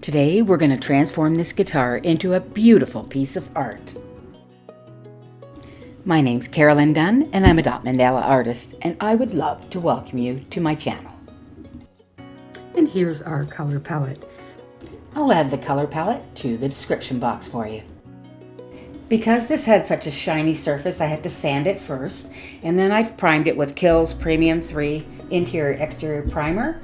Today we're going to transform this guitar into a beautiful piece of art. My name's Carolyn Dunn and I'm a dot mandala artist, and I would love to welcome you to my channel. And here's our color palette. I'll add the color palette to the description box for you. Because this had such a shiny surface, I had to sand it first, and then I've primed it with Kilz Premium 3 Interior Exterior Primer,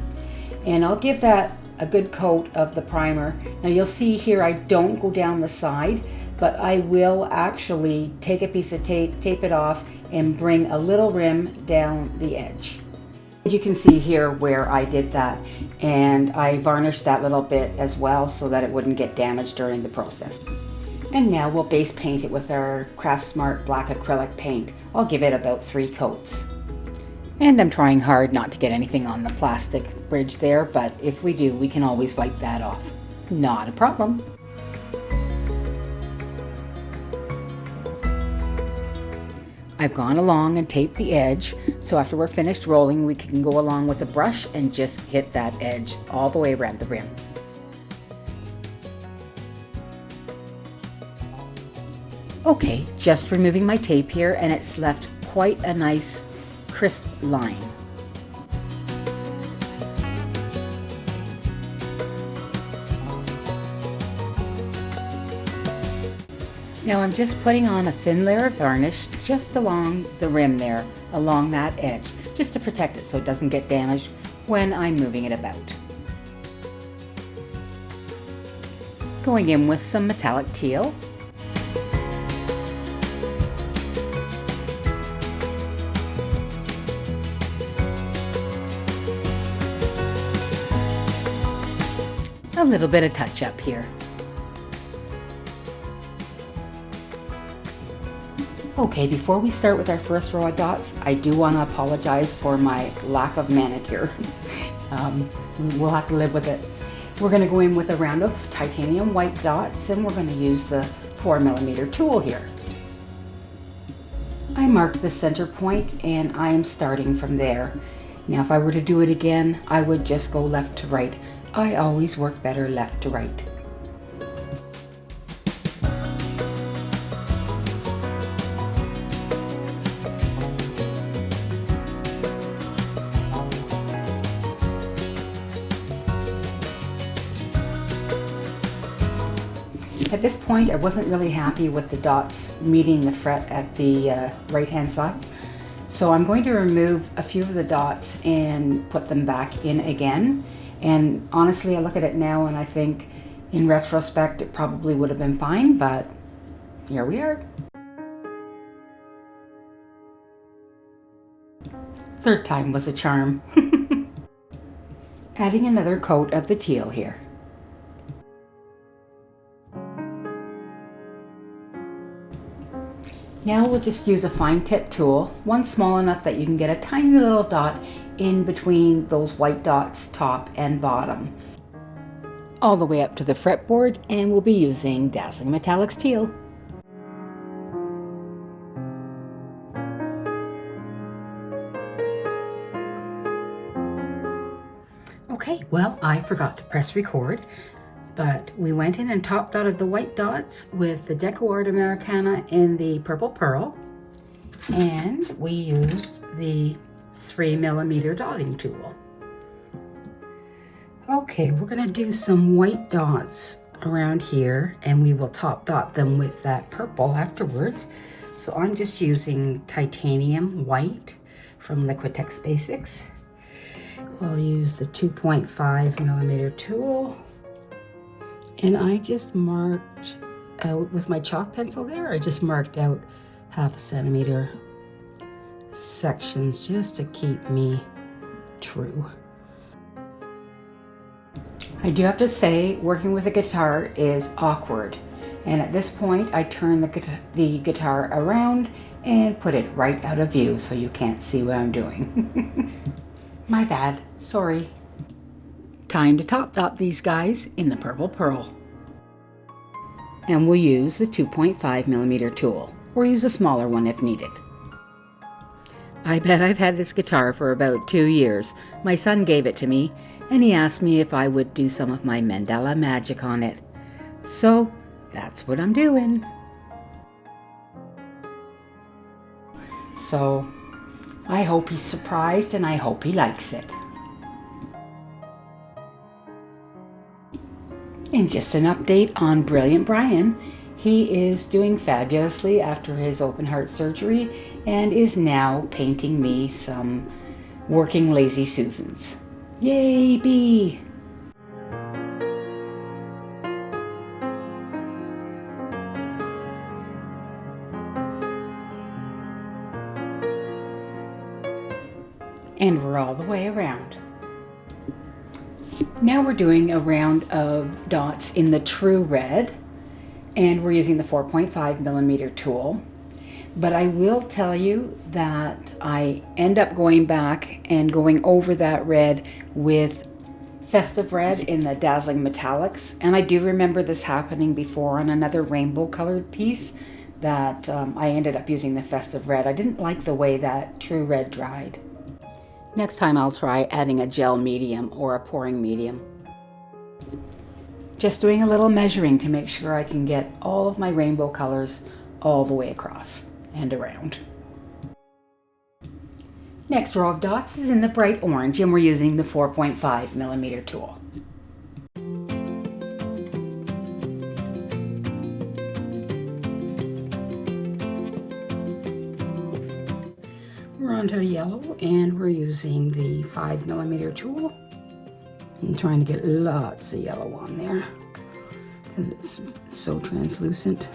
and I'll give that a good coat of the primer. Now you'll see here I don't go down the side, but I will actually take a piece of tape it off, and bring a little rim down the edge. You can see here where I did that, and I varnished that little bit as well so that it wouldn't get damaged during the process. And now we'll base paint it with our Craft Smart black acrylic paint. I'll give it about 3 coats. And I'm trying hard not to get anything on the plastic bridge there, but if we do, we can always wipe that off. Not a problem. I've gone along and taped the edge, so after we're finished rolling, we can go along with a brush and just hit that edge all the way around the rim. Okay, just removing my tape here, and it's left quite a nice crisp line. Now I'm just putting on a thin layer of varnish just along the rim there, along that edge, just to protect it so it doesn't get damaged when I'm moving it about. Going in with some metallic teal. A little bit of touch up here. Okay, before we start with our first row of dots, I do want to apologize for my lack of manicure. We'll have to live with it. We're going to go in with a round of titanium white dots, and we're going to use the 4mm tool here. I marked the center point and I am starting from there. Now if I were to do it again, I would just go left to right. I always work better left to right. At this point, I wasn't really happy with the dots meeting the fret at the right-hand side. So I'm going to remove a few of the dots and put them back in again. And honestly, I look at it now and I think in retrospect it probably would have been fine, but here we are. Third time was a charm. Adding another coat of the teal here. Now we'll just use a fine tip tool, one small enough that you can get a tiny little dot in between those white dots, top and bottom, all the way up to the fretboard, and we'll be using Dazzling Metallics Teal. Okay, well, I forgot to press record, but we went in and top dotted the white dots with the Deco Art Americana in the Purple Pearl, and we used the 3mm dotting tool. Okay, we're going to do some white dots around here, and we will top dot them with that purple afterwards. So I'm just using titanium white from Liquitex Basics. I'll use the 2.5mm tool. And I just marked out with my chalk pencil there, I just marked out 1/2 centimeter sections just to keep me true. I do have to say, working with a guitar is awkward. And at this point, I turn the guitar around and put it right out of view so you can't see what I'm doing. My bad, sorry. Time to top dot these guys in the Purple Pearl. And we'll use the 2.5mm tool, or use a smaller one if needed. I bet I've had this guitar for about 2 years. My son gave it to me, and he asked me if I would do some of my Mandala magic on it. So that's what I'm doing. So I hope he's surprised and I hope he likes it. And just an update on Brilliant Brian. He is doing fabulously after his open heart surgery and is now painting me some working Lazy Susans. Yay, B! And we're all the way around. Now we're doing a round of dots in the true red, and we're using the 4.5mm tool. But I will tell you that I end up going back and going over that red with Festive Red in the Dazzling Metallics. And I do remember this happening before on another rainbow colored piece that I ended up using the Festive Red. I didn't like the way that true red dried. Next time I'll try adding a gel medium or a pouring medium. Just doing a little measuring to make sure I can get all of my rainbow colors all the way across and around. Next row of dots is in the bright orange, and we're using the 4.5mm tool. We're on to the yellow, and we're using the 5mm tool. I'm trying to get lots of yellow on there because it's so translucent.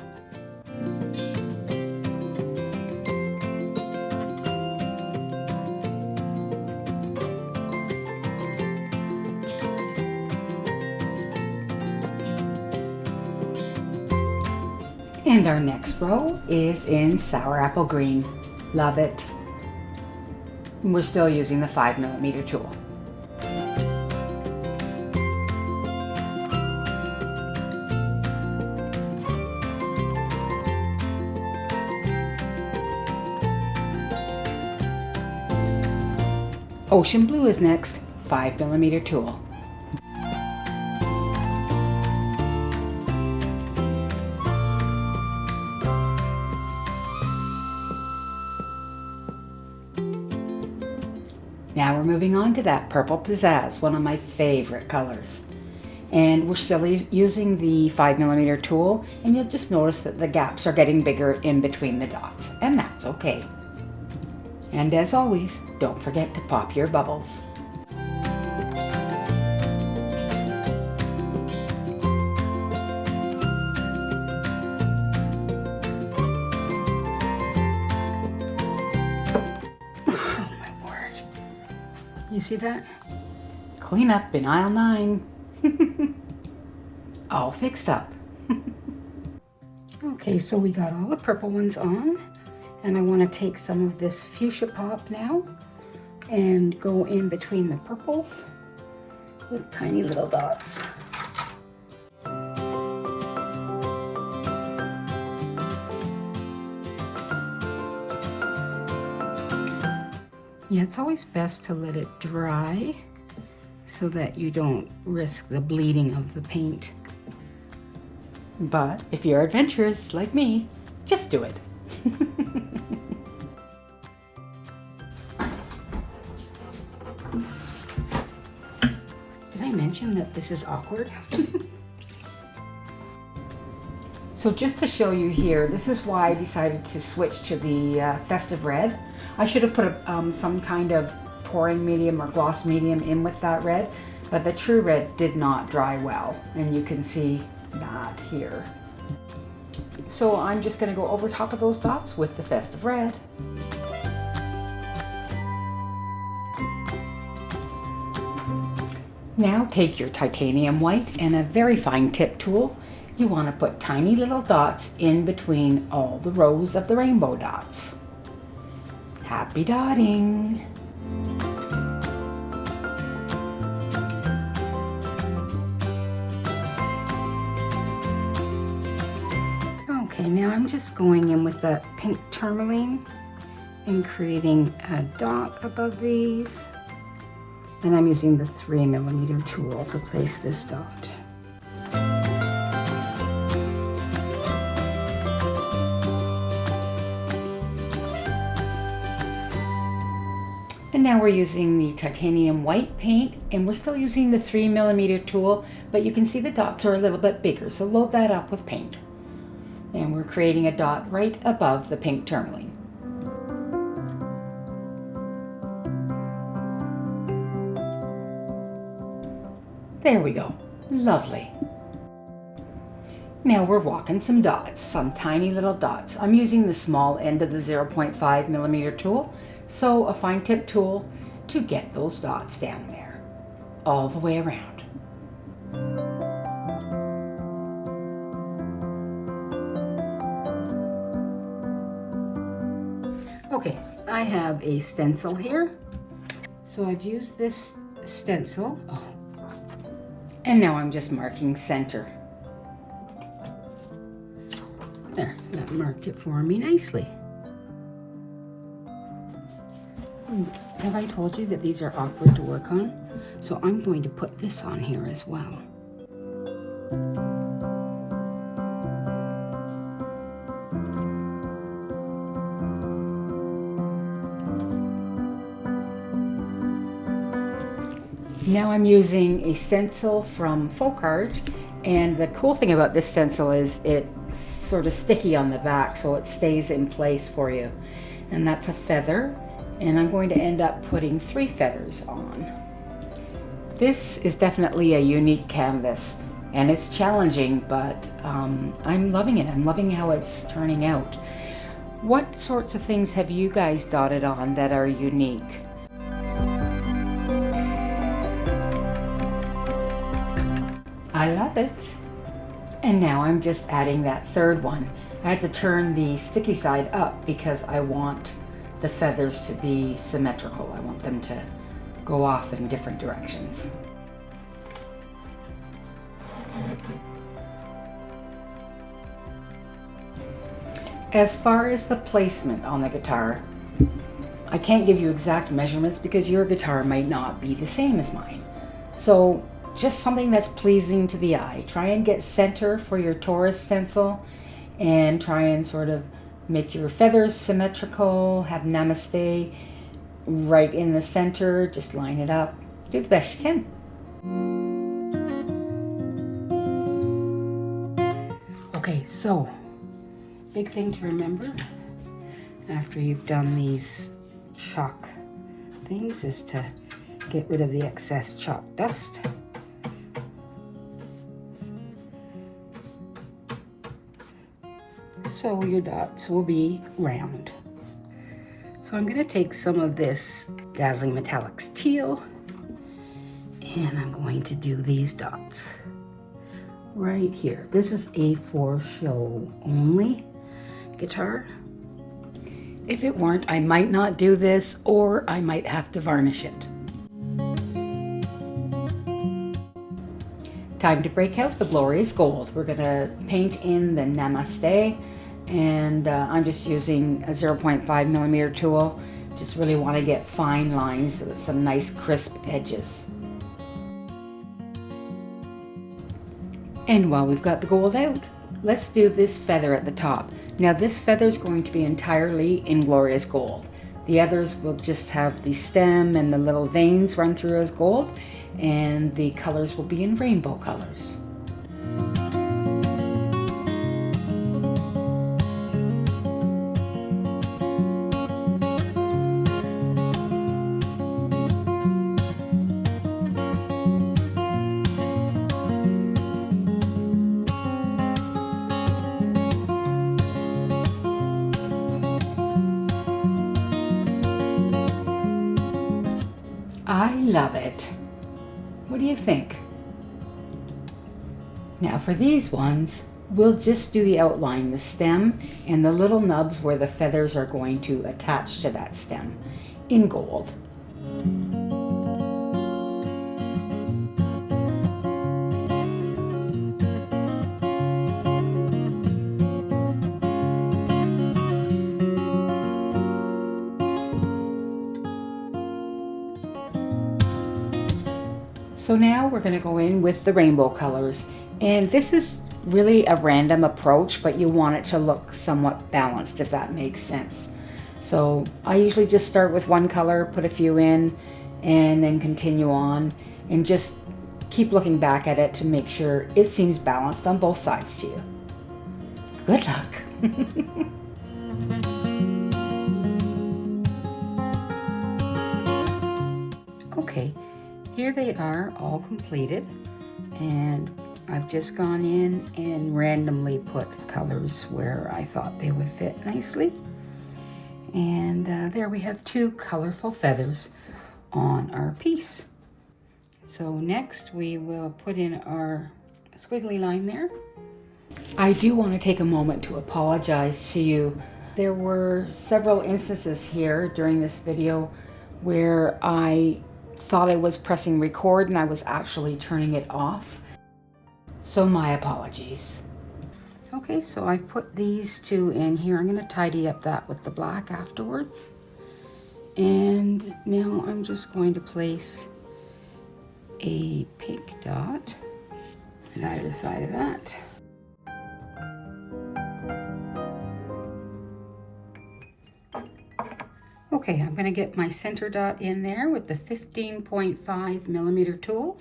And our next row is in Sour Apple Green. Love it. And we're still using the 5mm tool. Ocean Blue is next, 5mm tool. Now we're moving on to that Purple Pizzazz, one of my favorite colors. And we're still using the 5mm tool, and you'll just notice that the gaps are getting bigger in between the dots, and that's okay. And as always, don't forget to pop your bubbles. You see that? Clean up in aisle 9. All fixed up. Okay, so we got all the purple ones on, and I want to take some of this fuchsia pop now and go in between the purples with tiny little dots. Yeah, it's always best to let it dry so that you don't risk the bleeding of the paint. But if you're adventurous like me, just do it. Did I mention that this is awkward? So just to show you here, this is why I decided to switch to the Festive Red. I should have put some kind of pouring medium or gloss medium in with that red, but the true red did not dry well, and you can see that here. So I'm just going to go over top of those dots with the Festive Red. Now take your titanium white and a very fine tip tool. You want to put tiny little dots in between all the rows of the rainbow dots. Happy dotting! Okay, now I'm just going in with the pink tourmaline and creating a dot above these. And I'm using the 3mm tool to place this dot. And now we're using the titanium white paint, and we're still using the 3mm tool, but you can see the dots are a little bit bigger, so load that up with paint. And we're creating a dot right above the pink tourmaline. There we go. Lovely. Now we're walking some dots, some tiny little dots. I'm using the small end of the 0.5mm tool, so a fine tip tool to get those dots down there, all the way around. Okay, I have a stencil here. So I've used this stencil. And now I'm just marking center. There, that marked it for me nicely. Have I told you that these are awkward to work on? So I'm going to put this on here as well. Now I'm using a stencil from Folk Art, and the cool thing about this stencil is it's sort of sticky on the back, so it stays in place for you. And that's a feather, and I'm going to end up putting 3 feathers on. This is definitely a unique canvas, and it's challenging, but I'm loving it. I'm loving how it's turning out. What sorts of things have you guys dotted on that are unique? I love it. And now I'm just adding that 3rd one. I had to turn the sticky side up because I want the feathers to be symmetrical. I want them to go off in different directions. As far as the placement on the guitar, I can't give you exact measurements because your guitar might not be the same as mine. So just something that's pleasing to the eye. Try and get center for your Taurus stencil, and try and sort of make your feathers symmetrical, have Namaste right in the center, just line it up. Do the best you can. Okay, so big thing to remember after you've done these chalk things is to get rid of the excess chalk dust. So your dots will be round. So I'm going to take some of this Dazzling Metallics teal, and I'm going to do these dots right here. This is a for show only guitar. If it weren't, I might not do this, or I might have to varnish it. Time to break out the glorious gold. We're going to paint in the Namaste, and I'm just using a 0.5mm tool. Just really want to get fine lines with some nice crisp edges. And while we've got the gold out, let's do this feather at the top. Now this feather is going to be entirely in glorious gold. The others will just have the stem and the little veins run through as gold, and the colors will be in rainbow colors. I love it. What do you think? Now for these ones, we'll just do the outline, the stem, and the little nubs where the feathers are going to attach to that stem in gold. So now we're going to go in with the rainbow colors, and this is really a random approach, but you want it to look somewhat balanced, if that makes sense. So I usually just start with one color, put a few in, and then continue on, and just keep looking back at it to make sure it seems balanced on both sides to you. Good luck! Okay, here they are all completed, and I've just gone in and randomly put colors where I thought they would fit nicely. And there we have two colorful feathers on our piece. So next we will put in our squiggly line there. I do want to take a moment to apologize to you. There were several instances here during this video where I thought I was pressing record and I was actually turning it off. So my apologies. Okay, so I put these two in here. I'm going to tidy up that with the black afterwards. And now I'm just going to place a pink dot on either side of that. Okay, I'm going to get my center dot in there with the 15.5 millimeter tool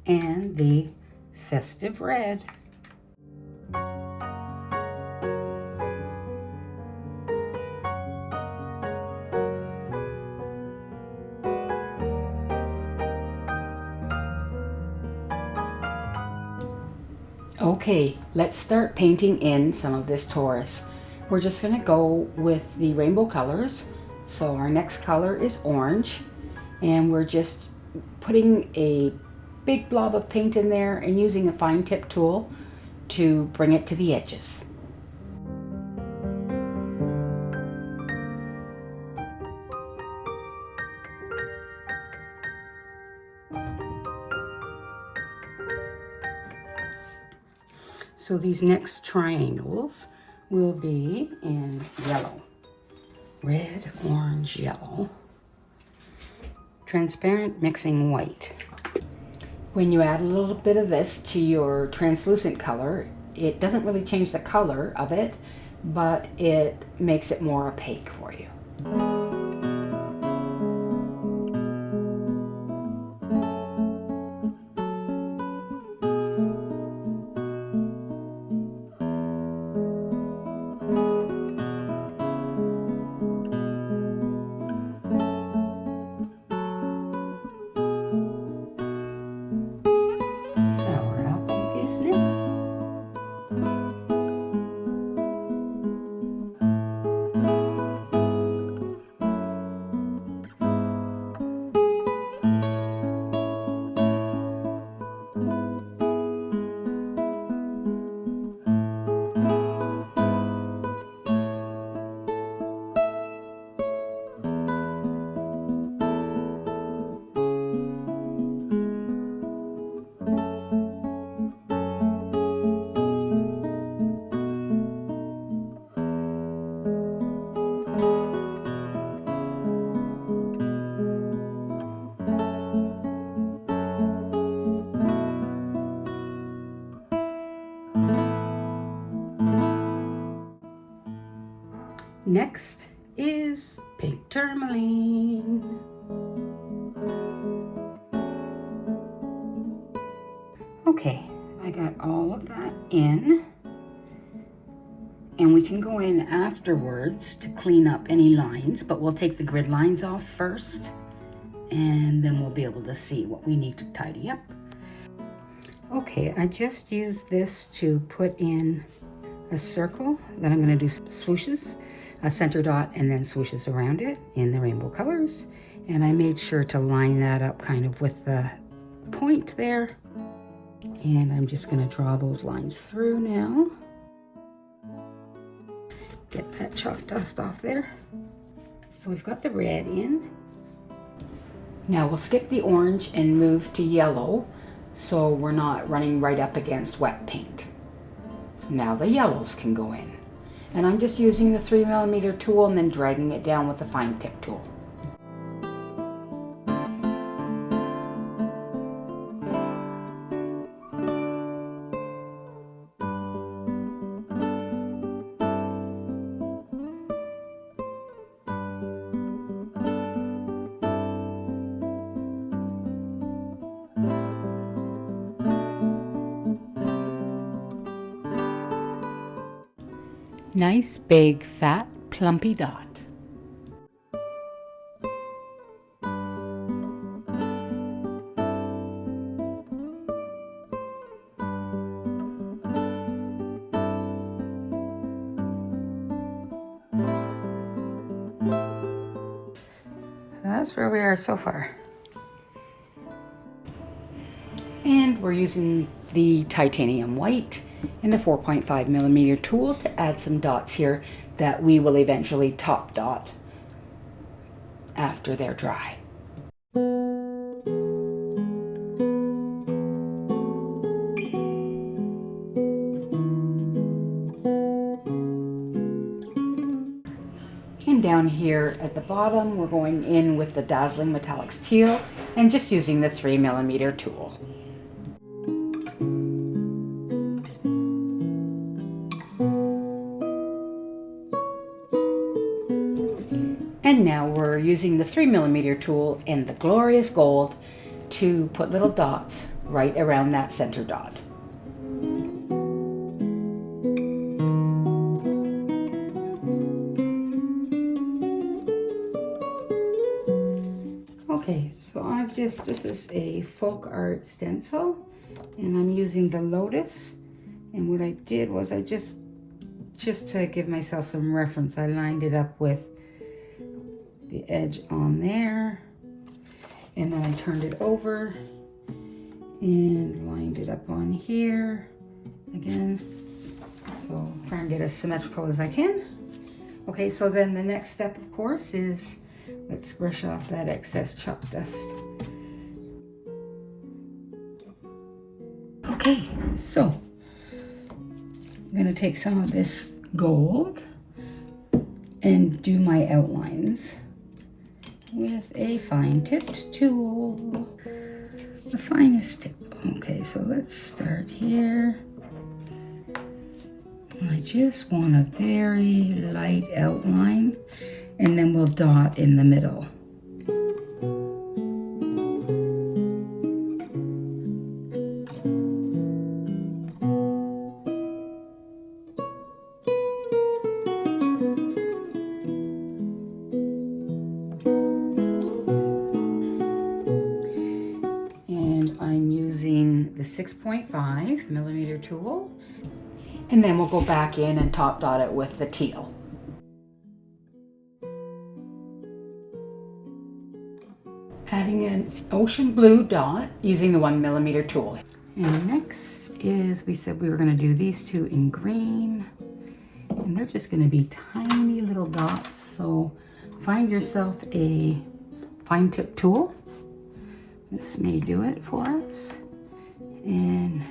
and the festive red. Okay, let's start painting in some of this Taurus. We're just going to go with the rainbow colors. So our next color is orange, and we're just putting a big blob of paint in there and using a fine tip tool to bring it to the edges. So these next triangles will be in yellow. Red, orange, yellow. Transparent mixing white. When you add a little bit of this to your translucent color, it doesn't really change the color of it, but it makes it more opaque for you. Next is pink tourmaline. Okay, I got all of that in. And we can go in afterwards to clean up any lines, but we'll take the grid lines off first, and then we'll be able to see what we need to tidy up. Okay, I just used this to put in a circle that I'm going to do swooshes, a center dot, and then swooshes around it in the rainbow colors. And I made sure to line that up kind of with the point there. And I'm just going to draw those lines through now. Get that chalk dust off there. So we've got the red in. Now we'll skip the orange and move to yellow, so we're not running right up against wet paint. So now the yellows can go in. And I'm just using the 3mm tool and then dragging it down with the fine tip tool. Nice, big, fat, plumpy dot. That's where we are so far. And we're using the titanium white and the 4.5mm tool to add some dots here that we will eventually top dot after they're dry. And down here at the bottom, we're going in with the Dazzling Metallics Teal and just using the 3mm tool. And now we're using the 3mm tool and the glorious gold to put little dots right around that center dot. Okay, so this is a folk art stencil, and I'm using the lotus. And what I did was I just to give myself some reference, I lined it up with the edge on there, and then I turned it over and lined it up on here again. So try and get as symmetrical as I can. Okay, so then the next step, of course, is let's brush off that excess chalk dust. Okay, so I'm gonna take some of this gold and do my outlines with a fine tipped tool, the finest tip. Okay, so let's start here. I just want a very light outline, and then we'll dot in the middle. And I'm using the 6.5mm tool, And then we'll go back in and top dot it with the teal. Adding an ocean blue dot using the 1mm tool. And next is, we said we were going to do these two in green, and they're just going to be tiny little dots. So find yourself a fine tip tool. This may do it for us. And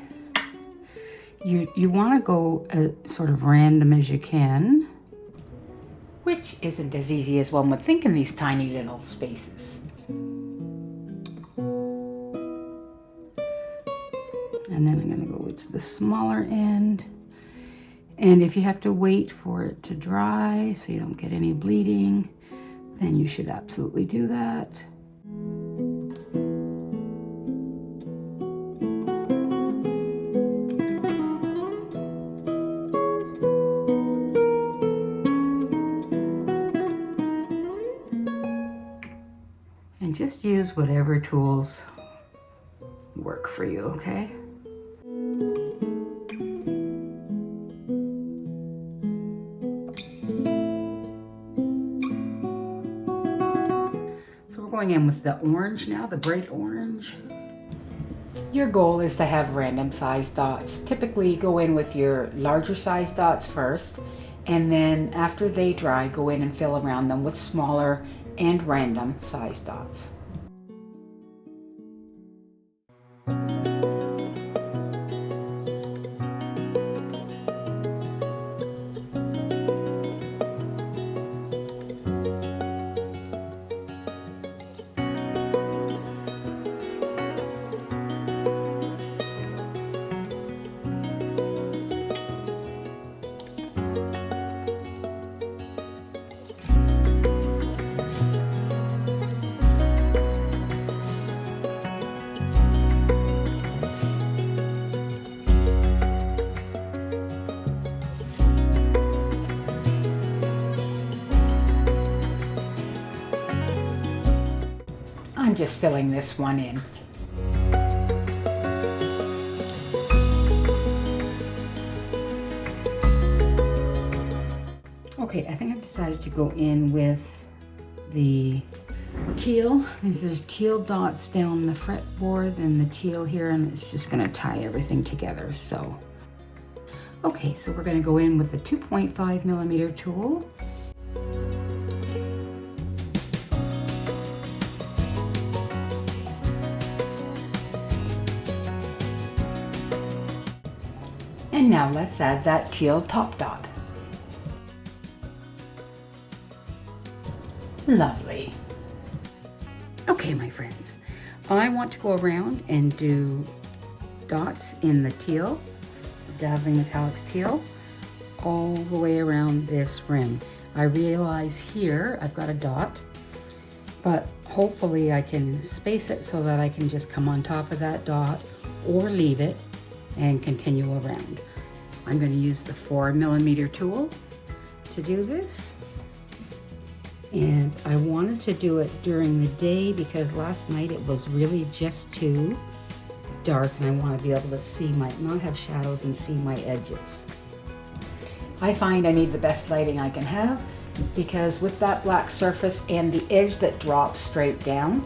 you want to go as sort of random as you can. Which isn't as easy as one would think in these tiny little spaces. And then I'm going to go to the smaller end. And if you have to wait for it to dry so you don't get any bleeding, then you should absolutely do that. And just use whatever tools work for you, okay? Going in with the orange now, the bright orange. Your goal is to have random size dots. Typically go in with your larger size dots first, and then after they dry, go in and fill around them with smaller and random size dots. just filling this one in. Okay, I think I've decided to go in with the teal, because there's teal dots down the fretboard and the teal here, and it's just going to tie everything together. So, okay, so we're going to go in with the 2.5 millimeter tool. And now let's add that teal top dot. Lovely. Okay, my friends, I want to go around and do dots in the teal, Dazzling Metallics teal, all the way around this rim. I realize here I've got a dot, but hopefully I can space it so that I can just come on top of that dot or leave it and continue around. I'm going to use the 4 millimeter tool to do this. And I wanted to do it during the day because last night it was really just too dark, and I want to be able to see not have shadows and see my edges. I find I need the best lighting I can have, because with that black surface and the edge that drops straight down,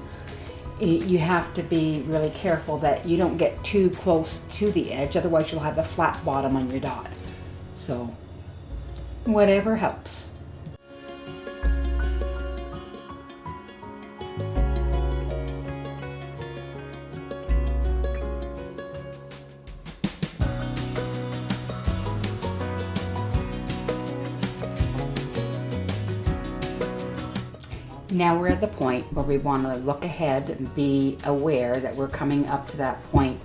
you have to be really careful that you don't get too close to the edge, otherwise you'll have a flat bottom on your dot. So whatever helps. Now we're at the point where we want to look ahead and be aware that we're coming up to that point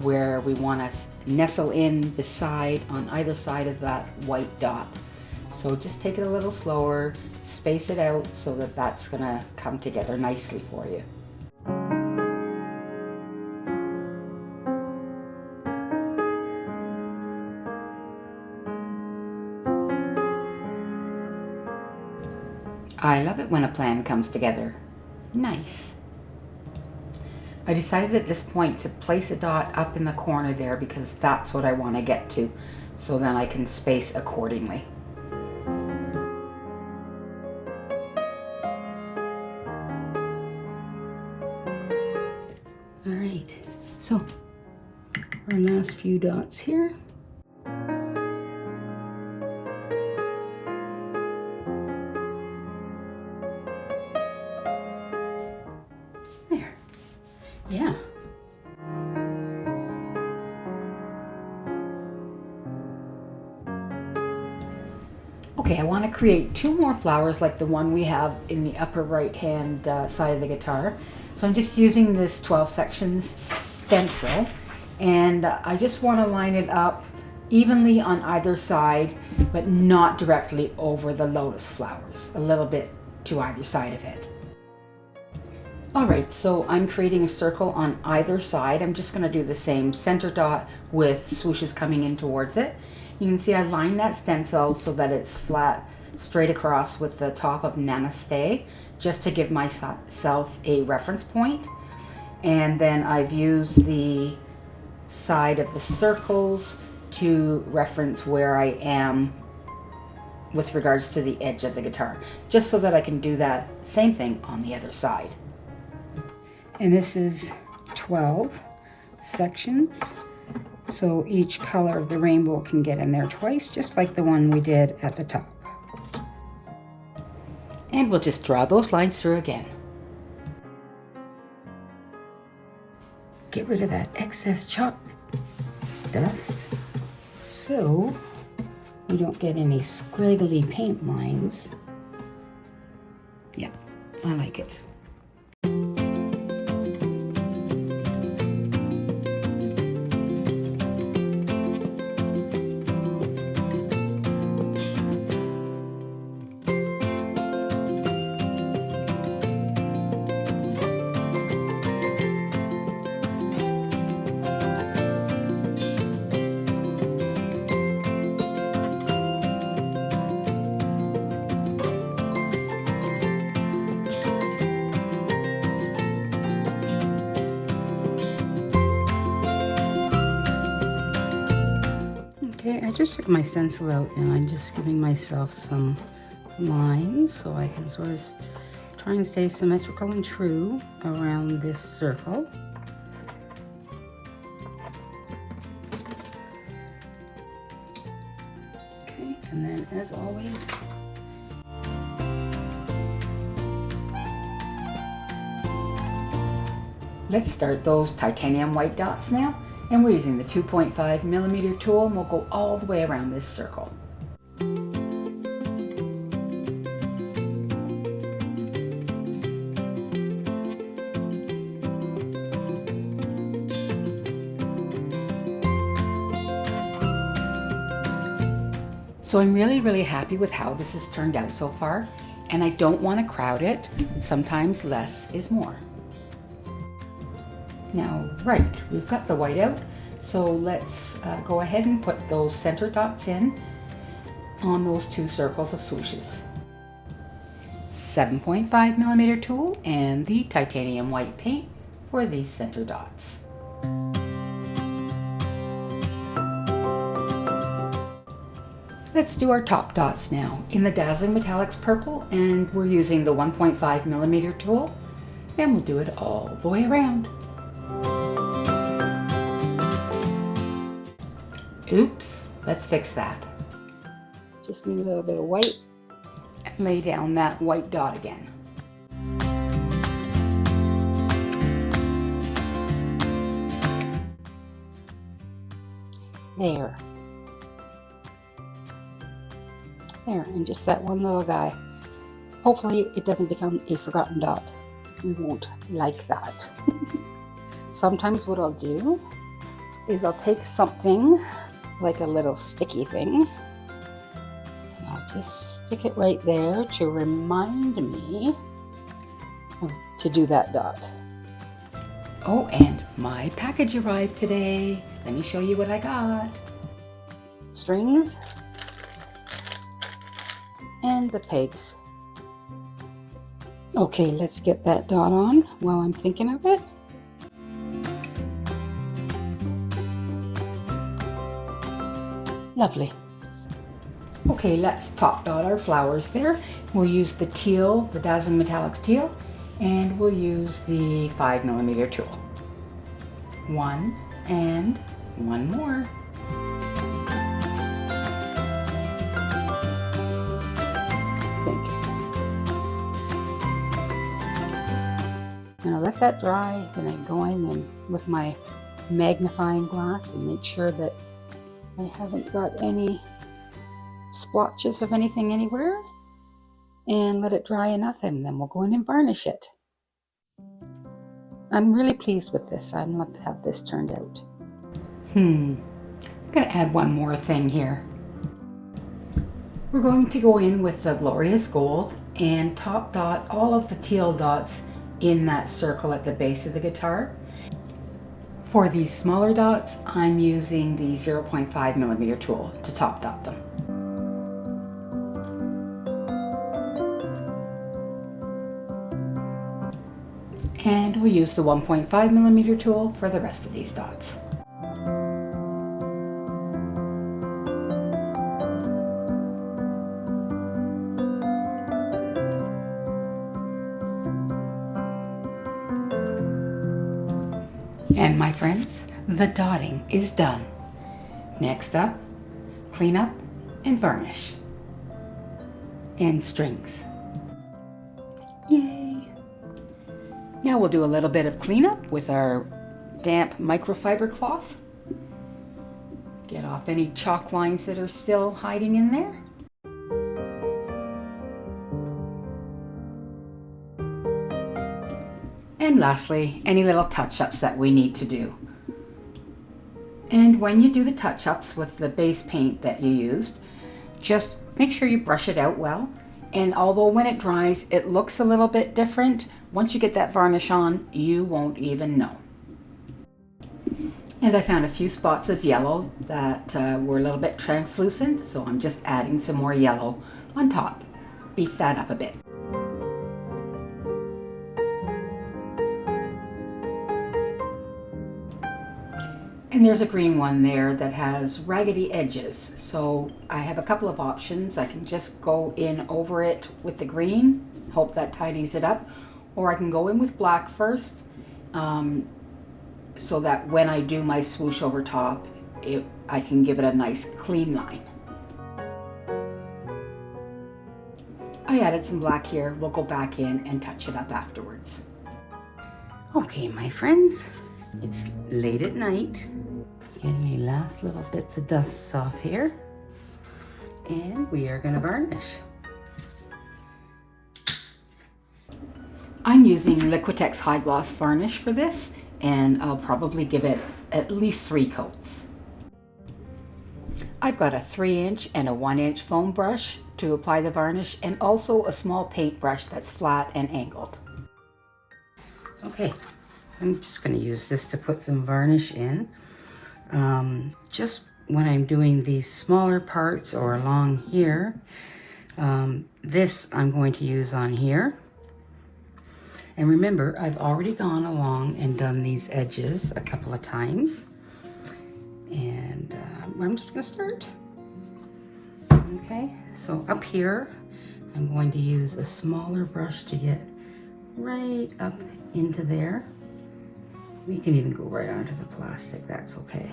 where we want to nestle in beside, on either side of that white dot. So just take it a little slower, space it out so that that's going to come together nicely for you. I love it when a plan comes together. Nice. I decided at this point to place a dot up in the corner there because that's what I want to get to, so then I can space accordingly. All right, so our last few dots here. There. Yeah. Okay, I want to create 2 more flowers like the one we have in the upper right hand side of the guitar. So I'm just using this 12 sections stencil, and I just want to line it up evenly on either side, but not directly over the lotus flowers, a little bit to either side of it. Alright, so I'm creating a circle on either side. I'm just going to do the same center dot with swooshes coming in towards it. You can see I lined that stencil so that it's flat straight across with the top of Namaste, just to give myself a reference point. And then I've used the side of the circles to reference where I am with regards to the edge of the guitar, just so that I can do that same thing on the other side. And this is 12 sections, so each color of the rainbow can get in there twice, just like the one we did at the top. And we'll just draw those lines through again. Get rid of that excess chalk dust so we don't get any squiggly paint lines. Yeah, I like it. Okay, I just took my stencil out and I'm just giving myself some lines so I can sort of try and stay symmetrical and true around this circle. Okay, and then as always, let's start those titanium white dots now, and we're using the 2.5mm tool, and we'll go all the way around this circle. So I'm really happy with how this has turned out so far, and I don't want to crowd it. Sometimes less is more. Now, right, we've got the white out, so let's go ahead and put those center dots in on those two circles of swooshes. 7.5mm tool and the titanium white paint for these center dots. Let's do our top dots now in the Dazzling Metallics purple, and we're using the 1.5mm tool, and we'll do it all the way around. Oops, let's fix that. just need a little bit of white. And lay down that white dot again. There. There, and just that one little guy. Hopefully it doesn't become a forgotten dot. We won't like that. Sometimes what I'll do is I'll take something like a little sticky thing and I'll just stick it right there to remind me to do that dot. Oh, and my package arrived today. Let me show you what I got. Strings and the pegs. Okay, let's get that dot on while I'm thinking of it. Lovely. Okay, let's top dot our flowers there. We'll use the teal, the Dazzling Metallics teal, and we'll use the 5mm tool. One and one more. And I let that dry, then I go in and with my magnifying glass and make sure that I haven't got any splotches of anything anywhere, and let it dry enough, and then we'll go in and varnish it. I'm really pleased with this. I love how this turned out. I'm going to add one more thing here. We're going to go in with the Glorious Gold and top dot all of the teal dots in that circle at the base of the guitar. For these smaller dots, I'm using the 0.5mm tool to top dot them. And we'll use the 1.5mm tool for the rest of these dots. And my friends, the dotting is done. Next up, clean up and varnish. And strings. Yay! Now we'll do a little bit of cleanup with our damp microfiber cloth. Get off any chalk lines that are still hiding in there. And lastly, any little touch-ups that we need to do. And when you do the touch-ups with the base paint that you used, just make sure you brush it out well. And although when it dries, it looks a little bit different, once you get that varnish on, you won't even know. And I found a few spots of yellow that were a little bit translucent, so I'm just adding some more yellow on top. Beef that up a bit. And there's a green one there that has raggedy edges. So I have a couple of options. I can just go in over it with the green, hope that tidies it up, or I can go in with black first, so that when I do my swoosh over top, I can give it a nice clean line. I added some black here. We'll go back in and touch it up afterwards. Okay, my friends, it's late at night. Get any last little bits of dust off here. And we are gonna varnish. I'm using Liquitex High Gloss Varnish for this, and I'll probably give it at least 3 coats. I've got a 3-inch and a 1-inch foam brush to apply the varnish, and also a small paintbrush that's flat and angled. Okay, I'm just going to use this to put some varnish in. Just when I'm doing these smaller parts or along here, this I'm going to use on here. And remember, I've already gone along and done these edges a couple of times. And I'm just going to start. Okay, so up here, I'm going to use a smaller brush to get right up into there. We can even go right onto the plastic, that's okay.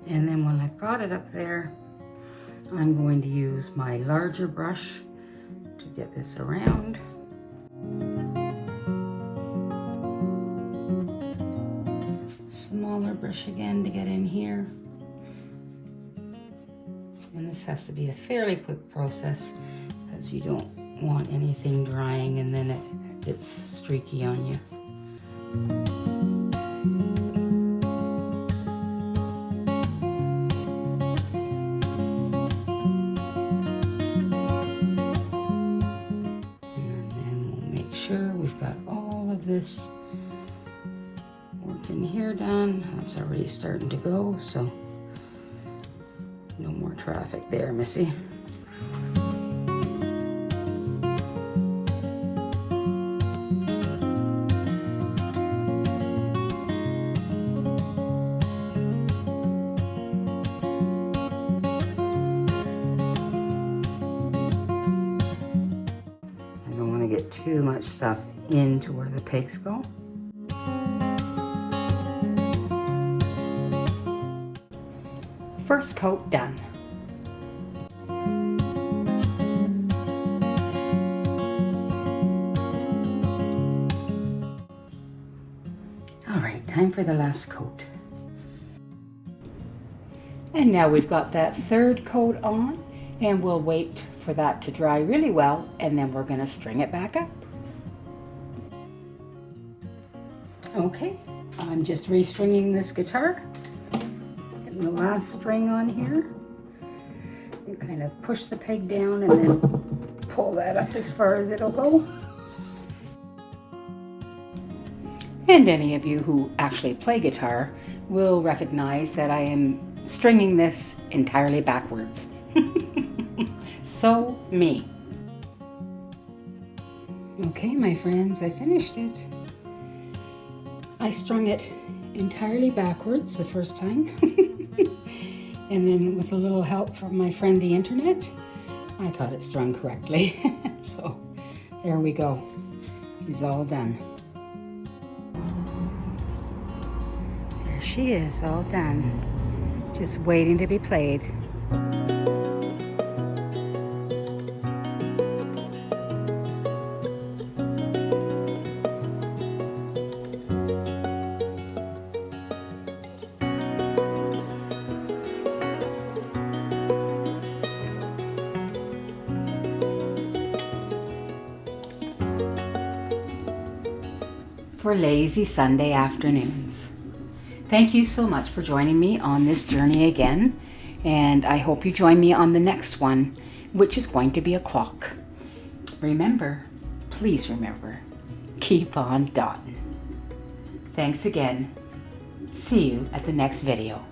And then when I've got it up there, I'm going to use my larger brush to get this around. Smaller brush again to get in here. And this has to be a fairly quick process because you don't want anything drying and then it gets streaky on you. And then we'll make sure we've got all of this work in here done. That's already starting to go, so no more traffic there, Missy. I don't want to get too much stuff into where the pegs go. First coat done. All right, time for the last coat. And now we've got that 3rd coat on, and we'll wait for that to dry really well, and then we're going to string it back up. Okay, I'm just restringing this guitar. Getting the last string on here. You kind of push the peg down and then pull that up as far as it'll go. And any of you who actually play guitar will recognize that I am stringing this entirely backwards. So me. Okay, my friends, I finished it. I strung it entirely backwards the first time. And then with a little help from my friend the internet, I got it strung correctly. So there we go. She's all done. There she is, all done. Just waiting to be played. For lazy Sunday afternoons. Thank you so much for joining me on this journey again, and I hope you join me on the next one, which is going to be a clock. Remember, please remember, keep on dotting. Thanks again. See you at the next video.